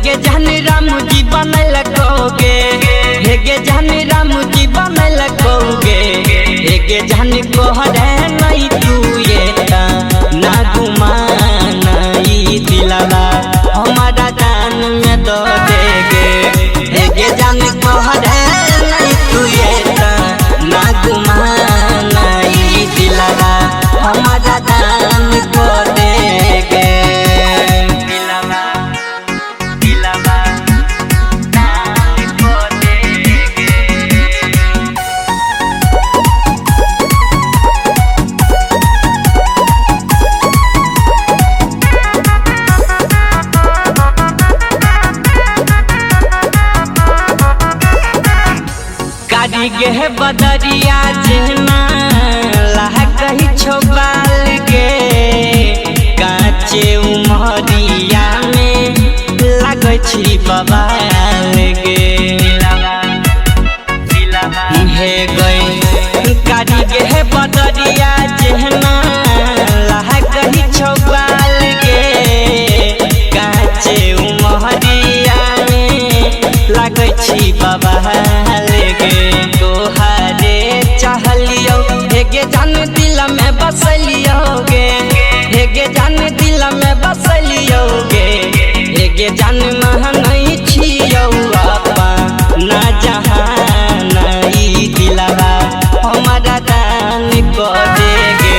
हेगे जान राम जी बनल कोगे हेगे जान राम जी बनल कोगे हेगे जान कोहरे नहीं तू ये ना गुमाना ई दिलवा हमारा जान में दो देगे हेगे जान कोहरे नहीं तू ये ना गुमाना ई दिलवा हमारा जान को देगे गे बदरिया जेना लाह कही छोबाल गे काचे उमरिया में लागै छी बबाल गे हे गई कारी गे बदरिया जेना लाह कही छोबाल गे काचे उमरिया में लागै छी बबाल गे हेगे जान दिल में बसलियोगे हेगे जान दिल में बसलियोगे हेगे जान महनई छियो आपा ना जहान ई दिलवा हमारा दान को देगे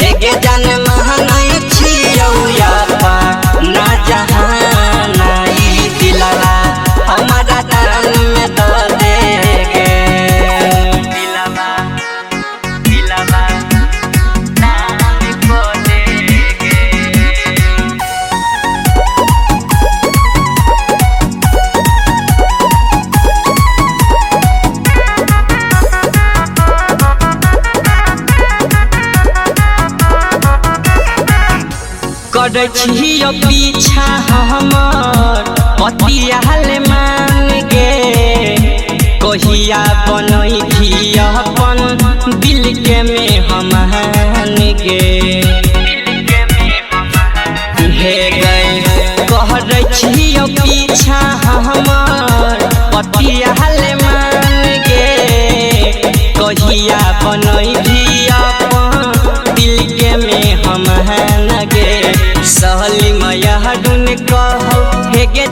हेगे जान महनई छियो आपा ना जहान ई दिलवा हमारा दान में दो देगे करे छियो पीछा हमर पतियाल मान गे कहिया बनई थी अपन दिल के में हमान गे हे गए करे छियो पीछा हमर पतियाल मान गे कहिया बनई थी अपन दिल के में हमान गे सहली मैया कहो हेगे